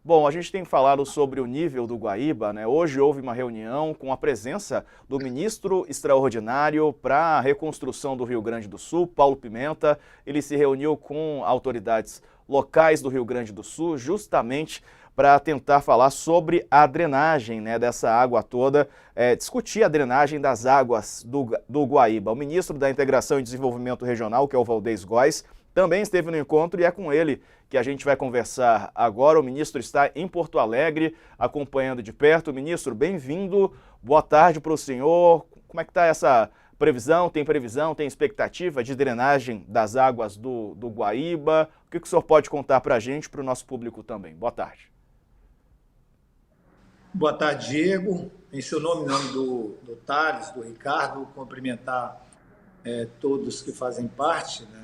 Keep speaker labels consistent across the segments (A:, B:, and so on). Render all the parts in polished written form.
A: Bom, a gente tem falado sobre o nível do Guaíba, né? Hoje houve uma reunião com a presença do ministro extraordinário para a reconstrução do Rio Grande do Sul, Paulo Pimenta. Ele se reuniu com autoridades locais do Rio Grande do Sul, justamente para tentar falar sobre a drenagem, né, dessa água toda, discutir a drenagem das águas do Guaíba. O ministro da Integração e Desenvolvimento Regional, que é o Valdez Góes, também esteve no encontro e é com ele que a gente vai conversar agora. O ministro está em Porto Alegre, acompanhando de perto. Ministro, bem-vindo. Boa tarde para o senhor. Como é que está essa previsão? Tem expectativa de drenagem das águas do Guaíba? O que o senhor pode contar para a gente, para o nosso público também? Boa tarde.
B: Boa tarde, Diego. Em seu nome, em nome do Thales, do Ricardo, cumprimentar todos que fazem parte, né,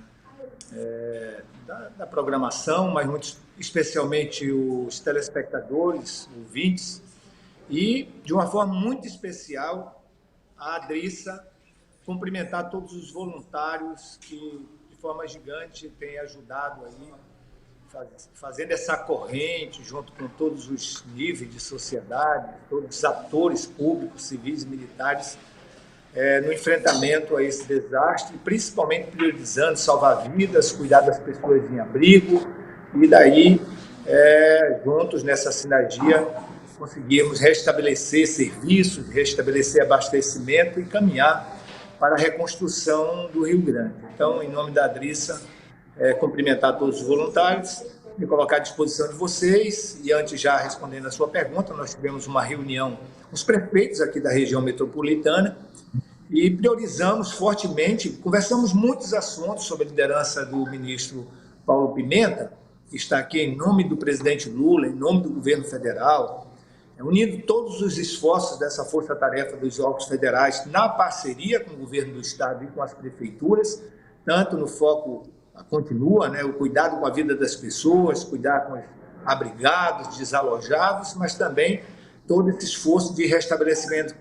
B: da programação, mas muito especialmente os telespectadores, ouvintes, e, de uma forma muito especial, a Adrissa, cumprimentar todos os voluntários que, de forma gigante, têm ajudado aí, fazendo essa corrente, junto com todos os níveis de sociedade, todos os atores públicos, civis e militares, no enfrentamento a esse desastre, principalmente priorizando salvar vidas, cuidar das pessoas em abrigo, e daí, juntos nessa sinergia, conseguirmos restabelecer serviços, restabelecer abastecimento e caminhar para a reconstrução do Rio Grande. Então, em nome da Adrissa, cumprimentar todos os voluntários, me colocar à disposição de vocês, e antes já respondendo a sua pergunta, nós tivemos uma reunião com os prefeitos aqui da região metropolitana e priorizamos fortemente, conversamos muitos assuntos sobre a liderança do ministro Paulo Pimenta, que está aqui em nome do presidente Lula, em nome do governo federal, unindo todos os esforços dessa força-tarefa dos órgãos federais na parceria com o governo do estado e com as prefeituras, tanto no foco continua, né, o cuidado com a vida das pessoas, cuidar com os abrigados, desalojados, mas também todo esse esforço de restabelecimento,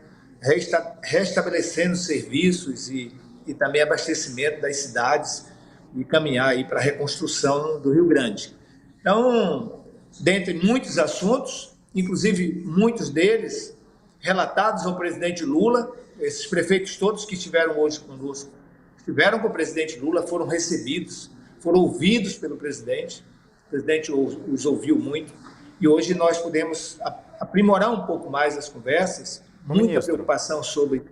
B: restabelecendo serviços e também abastecimento das cidades e caminhar aí para a reconstrução do Rio Grande. Então, dentre muitos assuntos, inclusive muitos deles relatados ao presidente Lula, esses prefeitos todos que estiveram hoje conosco, estiveram com o presidente Lula, foram recebidos, foram ouvidos pelo presidente, o presidente os ouviu muito, e hoje nós podemos aprimorar um pouco mais as conversas, muita preocupação sobre...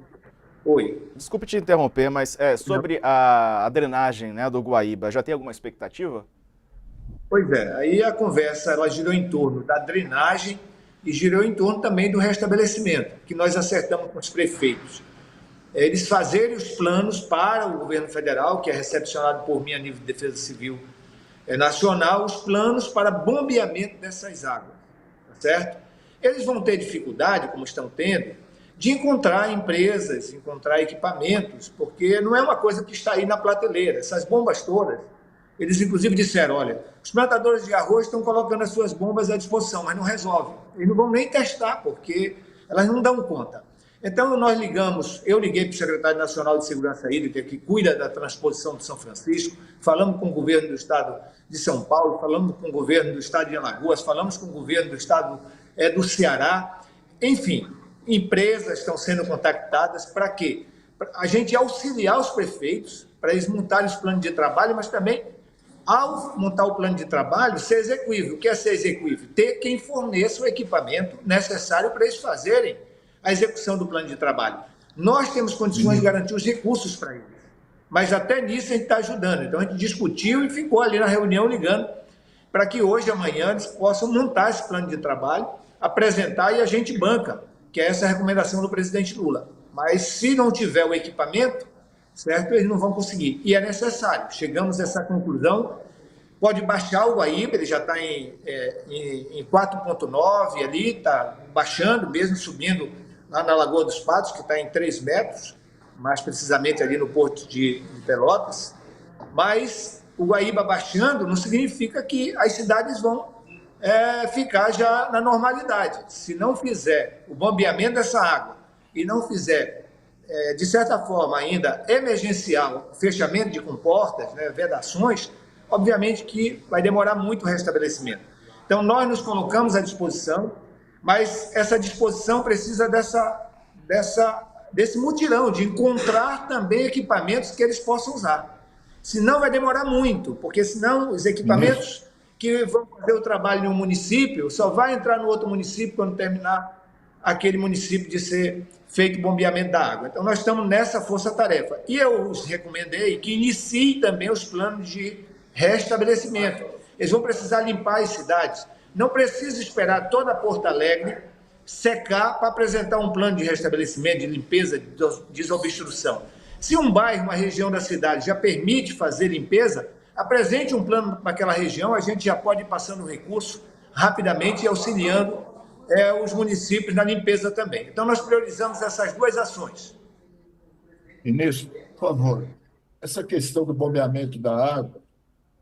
B: Oi.
A: Desculpe te interromper, mas sobre a drenagem, né, do Guaíba, já tem alguma expectativa?
B: Pois é, aí a conversa ela girou em torno da drenagem e girou em torno também do restabelecimento, que nós acertamos com os prefeitos. Eles fazerem os planos para o governo federal, que é recepcionado por mim a nível de defesa civil nacional, os planos para bombeamento dessas águas, tá certo? Eles vão ter dificuldade, como estão tendo, de encontrar empresas, encontrar equipamentos, porque não é uma coisa que está aí na prateleira. Essas bombas todas, eles inclusive disseram, olha, os plantadores de arroz estão colocando as suas bombas à disposição, mas não resolvem. Eles não vão nem testar, porque elas não dão conta. Então, eu liguei para o secretário nacional de Segurança Hídrica, que cuida da transposição de São Francisco, falamos com o governo do estado de São Paulo, falamos com o governo do estado de Alagoas, falamos com o governo do estado do Ceará, enfim, empresas estão sendo contactadas para quê? Para a gente auxiliar os prefeitos, para eles montarem os planos de trabalho, mas também, ao montar o plano de trabalho, ser execuível. O que é ser execuível? Ter quem forneça o equipamento necessário para eles fazerem a execução do plano de trabalho. Nós temos condições de garantir os recursos para eles, mas até nisso a gente está ajudando. Então, a gente discutiu e ficou ali na reunião ligando para que hoje, amanhã, eles possam montar esse plano de trabalho, apresentar e a gente banca, que é essa a recomendação do presidente Lula. Mas se não tiver o equipamento, certo, eles não vão conseguir. E é necessário. Chegamos a essa conclusão. Pode baixar o Guaíba, ele já está em 4,9 ali, está baixando, mesmo subindo lá na Lagoa dos Patos, que está em 3 metros, mais precisamente ali no Porto de Pelotas. Mas o Guaíba baixando não significa que as cidades vão ficar já na normalidade. Se não fizer o bombeamento dessa água e não fizer, de certa forma, ainda emergencial, fechamento de comportas, né, vedações, obviamente que vai demorar muito o restabelecimento. Então, nós nos colocamos à disposição, mas essa disposição precisa desse mutirão, de encontrar também equipamentos que eles possam usar. Senão vai demorar muito, porque senão os equipamentos que vão fazer o trabalho em um município só vai entrar no outro município quando terminar aquele município de ser feito o bombeamento da água. Então, nós estamos nessa força-tarefa. E eu os recomendei que iniciem também os planos de restabelecimento. Eles vão precisar limpar as cidades. Não precisa esperar toda Porto Alegre secar para apresentar um plano de restabelecimento, de limpeza, de desobstrução. Se um bairro, uma região da cidade já permite fazer limpeza, apresente um plano para aquela região, a gente já pode ir passando o recurso rapidamente e auxiliando os municípios na limpeza também. Então, nós priorizamos essas duas ações.
C: Ministro, por favor, essa questão do bombeamento da água,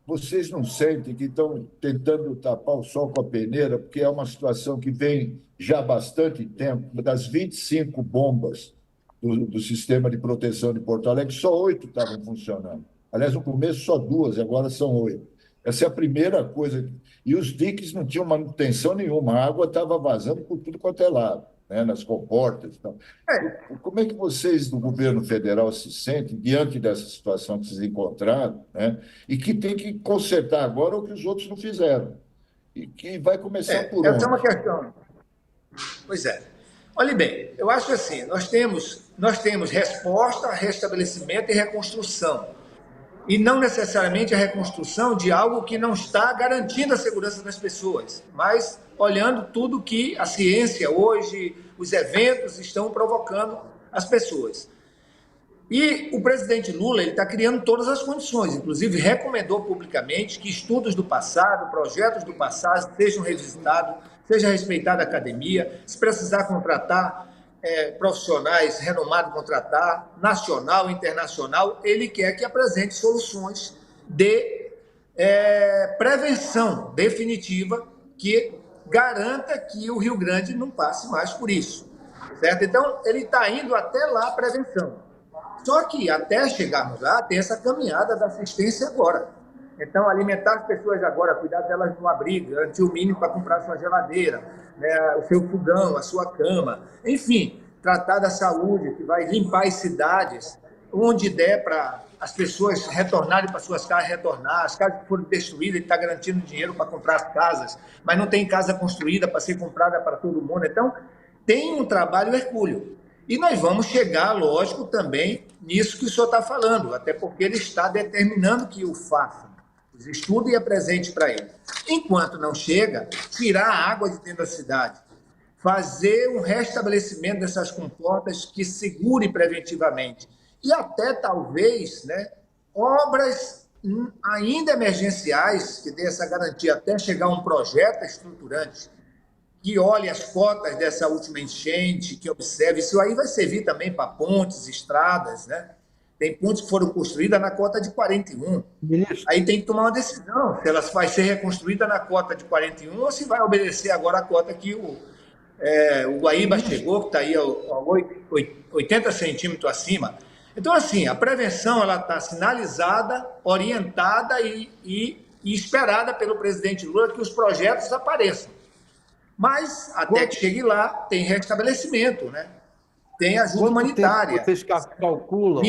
C: vocês não sentem que estão tentando tapar o sol com a peneira, porque é uma situação que vem já há bastante tempo. Das 25 bombas do sistema de proteção de Porto Alegre, só 8 estavam funcionando. Aliás, no começo só 2, agora são 8. Essa é a primeira coisa. E os diques não tinham manutenção nenhuma, a água estava vazando por tudo quanto é lado, né, nas comportas. Então. Como é que vocês do governo federal se sentem diante dessa situação que vocês encontraram, né, e que tem que consertar agora o que os outros não fizeram? E que vai começar por onde?
B: Essa é uma questão. Pois é. Olhe bem, eu acho assim, nós temos resposta, restabelecimento e reconstrução. E não necessariamente a reconstrução de algo que não está garantindo a segurança das pessoas, mas olhando tudo que a ciência hoje, os eventos estão provocando as pessoas. E o presidente Lula está criando todas as condições, inclusive recomendou publicamente que estudos do passado, projetos do passado sejam revisitados, seja respeitada a academia, se precisar contratar profissionais renomados, contratar, nacional, internacional, ele quer que apresente soluções de prevenção definitiva que garanta que o Rio Grande não passe mais por isso, certo? Então, ele está indo até lá a prevenção. Só que até chegarmos lá, tem essa caminhada da assistência agora. Então, alimentar as pessoas agora, cuidar delas no abrigo, garantir o mínimo para comprar sua geladeira, né, o seu fogão, a sua cama, enfim, tratar da saúde, que vai limpar as cidades, onde der para as pessoas retornarem para suas casas, retornar. As casas que foram destruídas, ele está garantindo dinheiro para comprar as casas, mas não tem casa construída para ser comprada para todo mundo. Então, tem um trabalho hercúleo. E nós vamos chegar, lógico, também nisso que o senhor está falando, até porque ele está determinando que o façam. Os estudos e apresente para ele. Enquanto não chega, tirar a água de dentro da cidade, fazer um restabelecimento dessas comportas que segure preventivamente. E até, talvez, né, obras ainda emergenciais, que dê essa garantia, até chegar um projeto estruturante, que olhe as cotas dessa última enchente, que observe. Isso aí vai servir também para pontes, estradas, né? Tem pontes que foram construídas na cota de 41. Ministro. Aí tem que tomar uma decisão, se elas vai ser reconstruída na cota de 41 ou se vai obedecer agora a cota que o Guaíba chegou, que está aí a 80 centímetros acima. Então, assim, a prevenção ela está sinalizada, orientada e esperada pelo presidente Lula que os projetos apareçam. Mas, até que chegue lá, tem restabelecimento, né? Tem ajuda humanitária.
D: Vocês calculam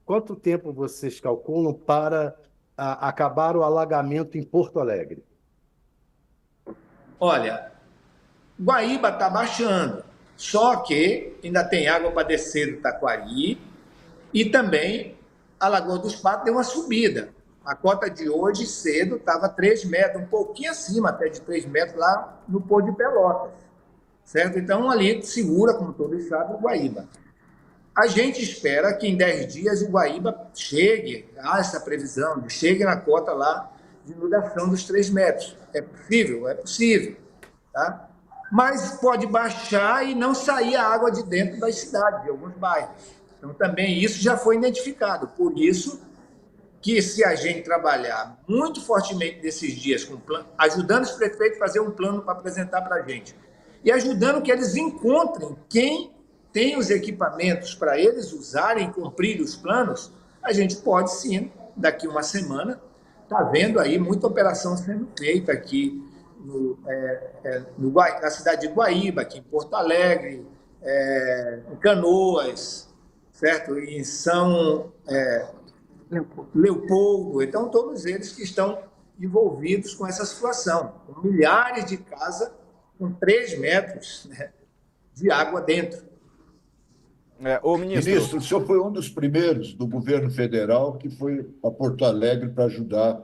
D: quanto tempo vocês calculam para acabar o alagamento em Porto Alegre?
B: Olha, Guaíba está baixando, só que ainda tem água para descer do Taquari e também a Lagoa dos Patos deu uma subida. A cota de hoje, cedo, estava 3 metros, um pouquinho acima até de 3 metros lá no Porto de Pelotas, certo? Então, ali segura, como todos sabem, o Guaíba. A gente espera que em 10 dias o Guaíba chegue, há essa previsão, chegue na cota lá de inundação dos 3 metros. É possível? É possível. Tá? Mas pode baixar e não sair a água de dentro das cidades, de alguns bairros. Então, também isso já foi identificado. Por isso que se a gente trabalhar muito fortemente nesses dias, com plano, ajudando os prefeitos a fazer um plano para apresentar para a gente, e ajudando que eles encontrem quem tem os equipamentos para eles usarem, cumprir os planos, a gente pode sim, daqui uma semana, está vendo aí muita operação sendo feita aqui na cidade de Guaíba, aqui em Porto Alegre, em Canoas, certo? E em São Leopoldo. Então, todos eles que estão envolvidos com essa situação, com milhares de casas com 3 metros, né, de água dentro.
C: Ministro, o senhor foi um dos primeiros do governo federal que foi a Porto Alegre para ajudar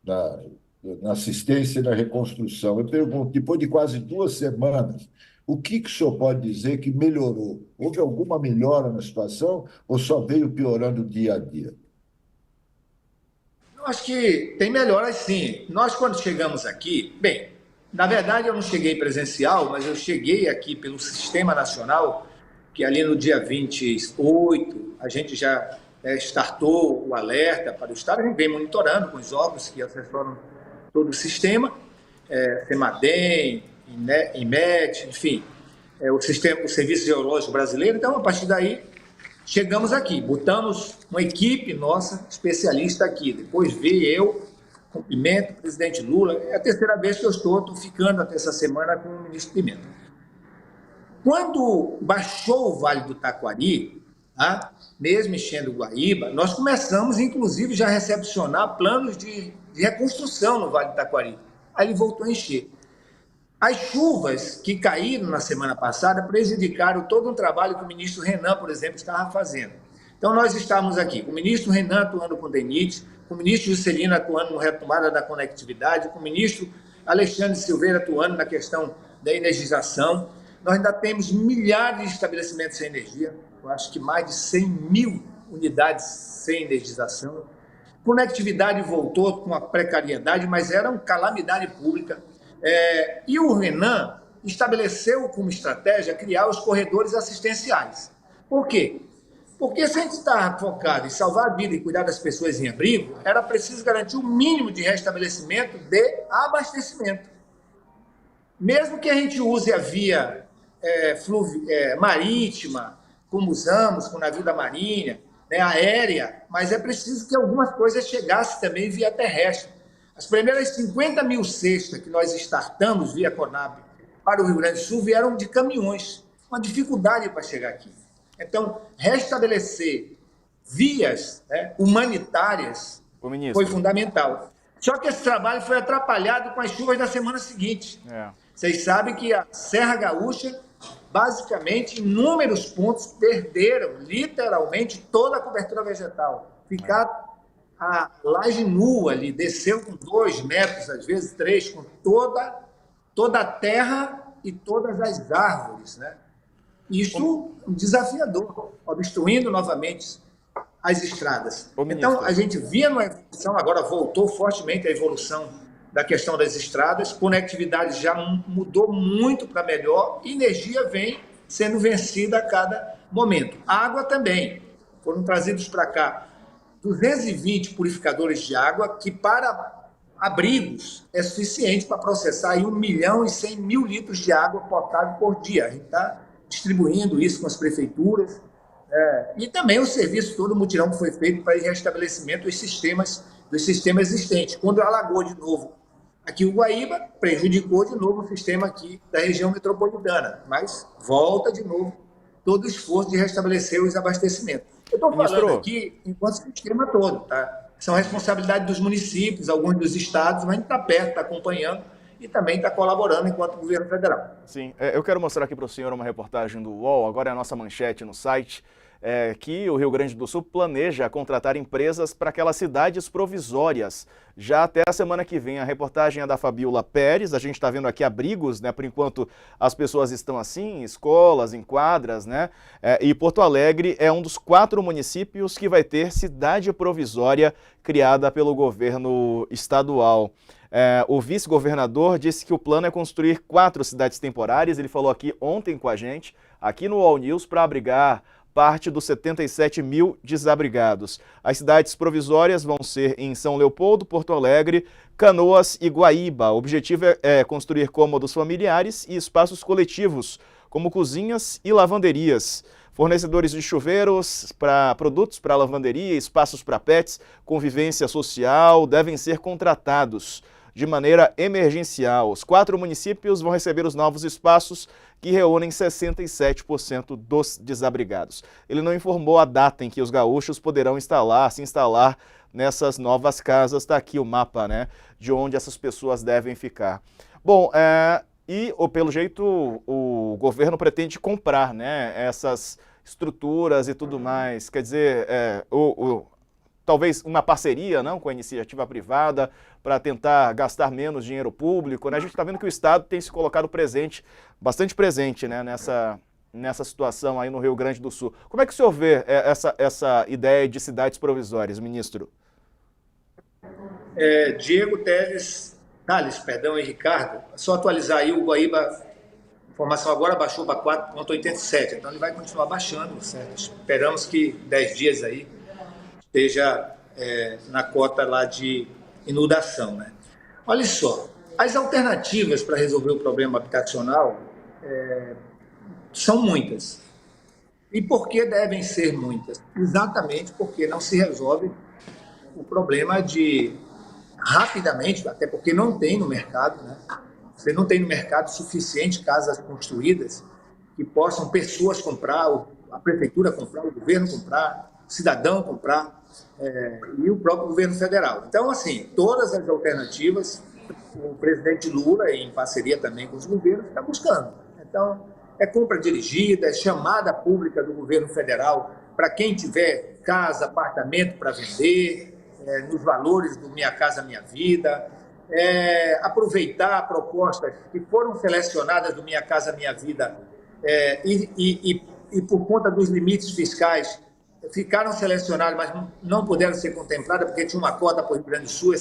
C: na assistência e na reconstrução. Eu pergunto, depois de quase 2 semanas, o que o senhor pode dizer que melhorou? Houve alguma melhora na situação ou só veio piorando dia a dia?
B: Eu acho que tem melhoras, sim. Nós, quando chegamos aqui, bem, na verdade eu não cheguei presencial, mas eu cheguei aqui pelo Sistema Nacional, que ali no dia 28, a gente já startou o alerta para o Estado, a gente vem monitorando com os órgãos que assessoram todo o sistema, CEMADEM, INMET, enfim, o Serviço Geológico Brasileiro. Então, a partir daí, chegamos aqui, botamos uma equipe nossa especialista aqui, depois veio eu, com Pimenta, o presidente Lula, é a 3ª vez que eu estou ficando até essa semana com o ministro Pimenta. Quando baixou o Vale do Taquari, mesmo enchendo o Guaíba, nós começamos, inclusive, já a recepcionar planos de reconstrução no Vale do Taquari. Aí ele voltou a encher. As chuvas que caíram na semana passada prejudicaram todo um trabalho que o ministro Renan, por exemplo, estava fazendo. Então, nós estávamos aqui com o ministro Renan atuando com o DENIT, com o ministro Juscelino atuando na retomada da conectividade, com o ministro Alexandre Silveira atuando na questão da energização. Nós ainda temos milhares de estabelecimentos sem energia, eu acho que mais de 100.000 unidades sem energização. Conectividade voltou com a precariedade, mas era uma calamidade pública. E o Renan estabeleceu como estratégia criar os corredores assistenciais. Por quê? Porque se a gente está focado em salvar a vida e cuidar das pessoas em abrigo, era preciso garantir o mínimo de restabelecimento de abastecimento. Mesmo que a gente use a via marítima, como usamos com o navio da Marinha, aérea, mas é preciso que algumas coisas chegassem também via terrestre. As primeiras 50.000 cestas que nós startamos via Conab para o Rio Grande do Sul vieram de caminhões, uma dificuldade para chegar aqui. Então, restabelecer vias humanitárias foi fundamental. Só que esse trabalho foi atrapalhado com as chuvas da semana seguinte. Vocês sabem que a Serra Gaúcha, basicamente, em inúmeros pontos, perderam literalmente toda a cobertura vegetal. Ficar a laje nua ali, desceu com 2 metros, às vezes 3, com toda a terra e todas as árvores, né? Isto desafiador, obstruindo novamente as estradas. Então, a gente via uma evolução, agora voltou fortemente a evolução da questão das estradas, conectividade já mudou muito para melhor, e energia vem sendo vencida a cada momento. A água também. Foram trazidos para cá 220 purificadores de água, que para abrigos é suficiente para processar aí 1.100.000 litros de água potável por dia. A gente está distribuindo isso com as prefeituras, e também o serviço todo, o mutirão que foi feito para o restabelecimento dos sistemas existentes. Quando alagou de novo aqui o Guaíba, prejudicou de novo o sistema aqui da região metropolitana, mas volta de novo todo o esforço de restabelecer os abastecimentos. Eu estou falando aqui enquanto sistema todo, tá? São responsabilidade dos municípios, alguns dos estados, mas a gente está perto, está acompanhando e também está colaborando enquanto governo federal.
A: Sim, eu quero mostrar aqui para o senhor uma reportagem do UOL, agora é a nossa manchete no site, que o Rio Grande do Sul planeja contratar empresas para aquelas cidades provisórias, já até a semana que vem. A reportagem é da Fabiola Pérez, a gente está vendo aqui abrigos, né? Por enquanto as pessoas estão assim, em escolas, em quadras, né? E Porto Alegre é um dos 4 municípios que vai ter cidade provisória criada pelo governo estadual. O vice-governador disse que o plano é construir 4 cidades temporárias. Ele falou aqui ontem com a gente, aqui no All News, para abrigar parte dos 77.000 desabrigados. As cidades provisórias vão ser em São Leopoldo, Porto Alegre, Canoas e Guaíba. O objetivo é construir cômodos familiares e espaços coletivos, como cozinhas e lavanderias. Fornecedores de chuveiros, para produtos para lavanderia, espaços para pets, convivência social devem ser contratados de maneira emergencial. Os 4 municípios vão receber os novos espaços que reúnem 67% dos desabrigados. Ele não informou a data em que os gaúchos poderão se instalar nessas novas casas. Está aqui o mapa, né, de onde essas pessoas devem ficar. Bom, pelo jeito o governo pretende comprar, né, essas estruturas e tudo mais. Quer dizer, talvez uma parceria, não, com a iniciativa privada para tentar gastar menos dinheiro público, né? A gente está vendo que o Estado tem se colocado bastante presente, né, nessa situação aí no Rio Grande do Sul. Como é que o senhor vê essa ideia de cidades provisórias, ministro?
B: Diego Tales, e Ricardo, só atualizar aí, o Guaíba, a informação agora baixou para 4,87, então ele vai continuar baixando, certo? Esperamos que 10 dias aí esteja na cota lá de inundação, né? Olha só, as alternativas para resolver o problema habitacional são muitas. E por que devem ser muitas? Exatamente porque não se resolve o problema rapidamente, até porque não tem no mercado, né? Você não tem no mercado suficiente casas construídas que possam pessoas comprar, a prefeitura comprar, o governo comprar, o cidadão comprar, e o próprio governo federal. Então, assim, todas as alternativas, o presidente Lula, em parceria também com os governos, está buscando. Então, compra dirigida, chamada pública do governo federal para quem tiver casa, apartamento para vender, nos valores do Minha Casa Minha Vida, aproveitar propostas que foram selecionadas do Minha Casa Minha Vida e por conta dos limites fiscais, ficaram selecionadas, mas não puderam ser contempladas porque tinha uma cota para o Rio Grande do Sul.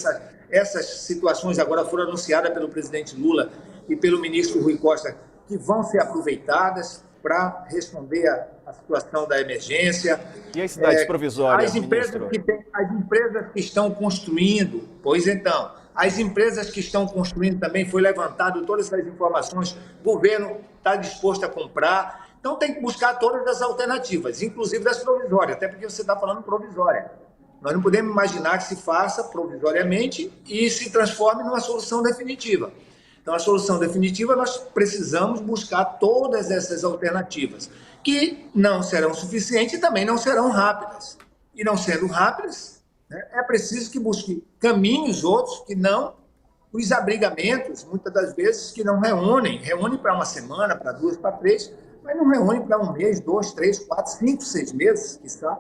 B: Essas situações agora foram anunciadas pelo presidente Lula e pelo ministro Rui Costa, que vão ser aproveitadas para responder à situação da emergência.
A: E as cidades provisórias,
B: as empresas que estão construindo, as empresas que estão construindo também, foi levantado todas essas informações, o governo está disposto a comprar. Então, tem que buscar todas as alternativas, inclusive das provisórias, até porque você está falando provisória. Nós não podemos imaginar que se faça provisoriamente e se transforme numa solução definitiva. Então, a solução definitiva, nós precisamos buscar todas essas alternativas, que não serão suficientes e também não serão rápidas. E não sendo rápidas, né, é preciso que busque caminhos outros que não os abrigamentos, muitas das vezes, que não reúnem para uma semana, para 2, para 3, mas não reúne para 1 mês, 2, 3, 4, 5, 6 meses, que está,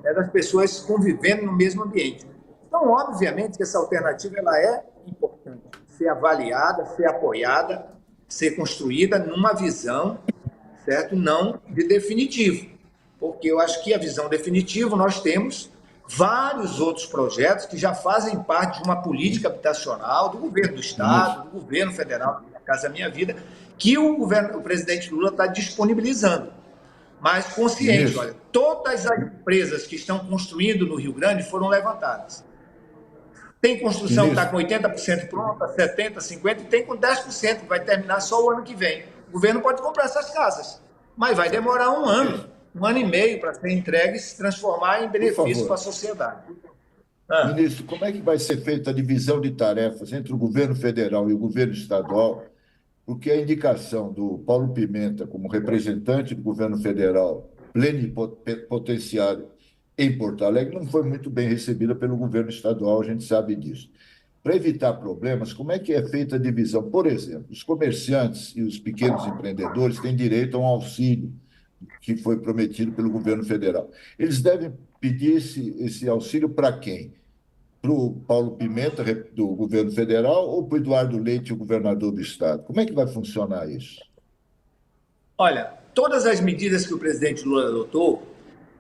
B: das pessoas convivendo no mesmo ambiente. Então, obviamente, que essa alternativa ela é importante ser avaliada, ser apoiada, ser construída numa visão, certo? Não de definitivo, porque eu acho que a visão definitiva nós temos vários outros projetos que já fazem parte de uma política habitacional do governo do Estado, do governo federal, da Casa Minha Vida, que o presidente Lula está disponibilizando. Mas consciente, olha, todas as empresas que estão construindo no Rio Grande foram levantadas. Tem construção que está com 80% pronta, 70%, 50%, e tem com 10%, que vai terminar só o ano que vem. O governo pode comprar essas casas, mas vai demorar 1 ano, 1 ano e meio para ser entregue e se transformar em benefício para a sociedade.
C: Ministro, como é que vai ser feita a divisão de tarefas entre o governo federal e o governo estadual? Porque a indicação do Paulo Pimenta como representante do governo federal plenipotenciário em Porto Alegre não foi muito bem recebida pelo governo estadual, a gente sabe disso. Para evitar problemas, como é que é feita a divisão? Por exemplo, os comerciantes e os pequenos empreendedores têm direito a um auxílio que foi prometido pelo governo federal. Eles devem pedir esse auxílio para quem? Para o Paulo Pimenta, do governo federal, ou para o Eduardo Leite, o governador do estado? Como é que vai funcionar isso?
B: Olha, todas as medidas que o presidente Lula adotou,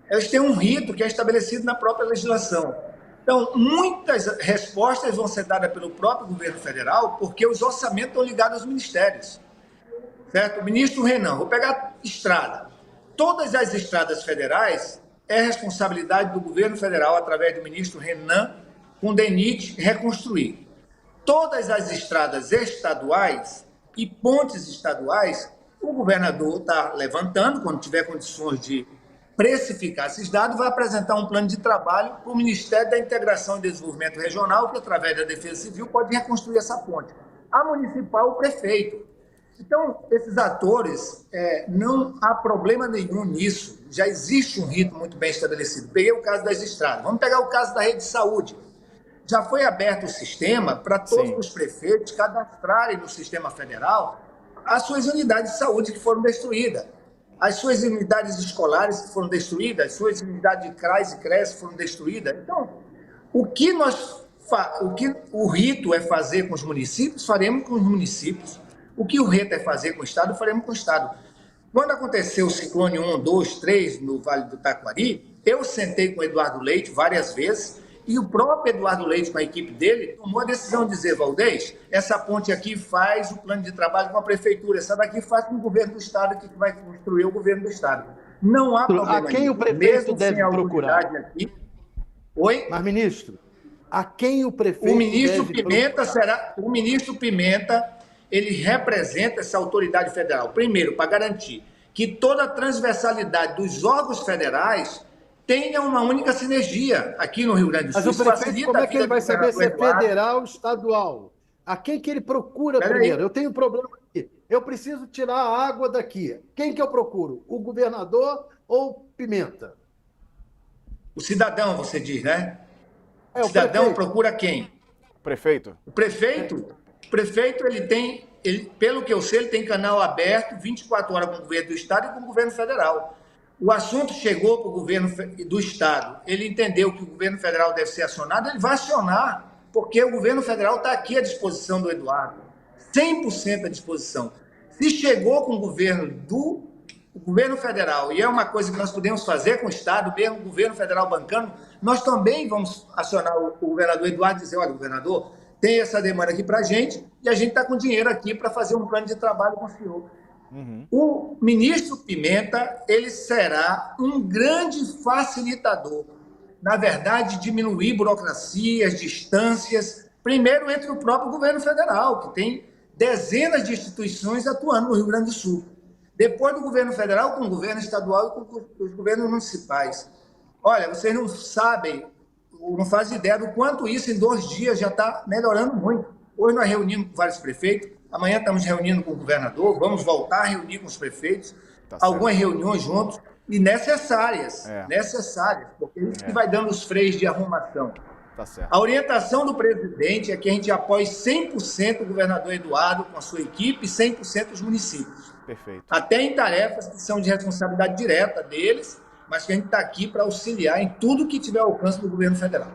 B: elas têm um rito que é estabelecido na própria legislação. Então, muitas respostas vão ser dadas pelo próprio governo federal, porque os orçamentos estão ligados aos ministérios. Certo? O ministro Renan, vou pegar estrada. Todas as estradas federais é responsabilidade do governo federal, através do ministro Renan, com o DENIT, reconstruir. Todas as estradas estaduais e pontes estaduais, o governador está levantando, quando tiver condições de precificar esses dados, vai apresentar um plano de trabalho para o Ministério da Integração e Desenvolvimento Regional, que, através da Defesa Civil, pode reconstruir essa ponte. A municipal, o prefeito. Então, esses atores, não há problema nenhum nisso. Já existe um rito muito bem estabelecido. Peguei o caso das estradas. Vamos pegar o caso da rede de saúde. Já foi aberto o sistema para todos os prefeitos cadastrarem no sistema federal as suas unidades de saúde que foram destruídas, as suas unidades escolares que foram destruídas, as suas unidades de CRAS e CRES foram destruídas. Então, o que o rito é fazer com os municípios, faremos com os municípios. O que o rito é fazer com o Estado, faremos com o Estado. Quando aconteceu o ciclone 1, 2, 3 no Vale do Taquari, eu sentei com o Eduardo Leite várias vezes, e o próprio Eduardo Leite, com a equipe dele, tomou a decisão de dizer: Valdez, essa ponte aqui faz o plano de trabalho com a prefeitura, essa daqui faz com o governo do Estado, que vai construir o governo do Estado. Não há problema.
D: A quem o prefeito deve procurar?
B: Aqui. Oi?
D: Mas, ministro, a quem o prefeito
B: o ministro
D: deve
B: Pimenta
D: procurar?
B: O ministro Pimenta, ele representa essa autoridade federal, primeiro, para garantir que toda a transversalidade dos órgãos federais tenha uma única sinergia aqui no Rio Grande do Sul.
D: Mas o prefeito, como é que ele vai saber se é federal ou estadual? A quem que ele procura primeiro? Eu tenho um problema aqui. Eu preciso tirar a água daqui. Quem que eu procuro? O governador ou Pimenta?
B: O cidadão, você diz, né?
D: O
B: cidadão
D: prefeito.
B: Procura quem?
A: Prefeito.
B: O prefeito, ele tem, pelo que eu sei, ele tem canal aberto 24 horas com o governo do Estado e com o governo federal. O assunto chegou para o governo do Estado, ele entendeu que o governo federal deve ser acionado, ele vai acionar, porque o governo federal está aqui à disposição do Eduardo, 100% à disposição. Se chegou com o governo federal, e é uma coisa que nós podemos fazer com o Estado, mesmo o governo federal bancando, nós também vamos acionar o governador Eduardo e dizer: olha, governador, tem essa demanda aqui para a gente, e a gente está com dinheiro aqui para fazer um plano de trabalho com o senhor. O ministro Pimenta, ele será um grande facilitador, na verdade, diminuir burocracias, distâncias, primeiro entre o próprio governo federal, que tem dezenas de instituições atuando no Rio Grande do Sul. Depois do governo federal, com o governo estadual e com os governos municipais. Olha, vocês não sabem, não fazem ideia do quanto isso em 2 dias já está melhorando muito. Hoje nós reunimos com vários prefeitos, amanhã estamos reunindo com o governador, vamos voltar a reunir com os prefeitos, algumas reuniões juntos, e necessárias, porque é isso que vai dando os freios de arrumação.
A: Tá certo.
B: A orientação do presidente é que a gente apoie 100% o governador Eduardo com a sua equipe e 100% os municípios.
A: Perfeito.
B: Até em tarefas que são de responsabilidade direta deles, mas que a gente está aqui para auxiliar em tudo que tiver ao alcance do governo federal.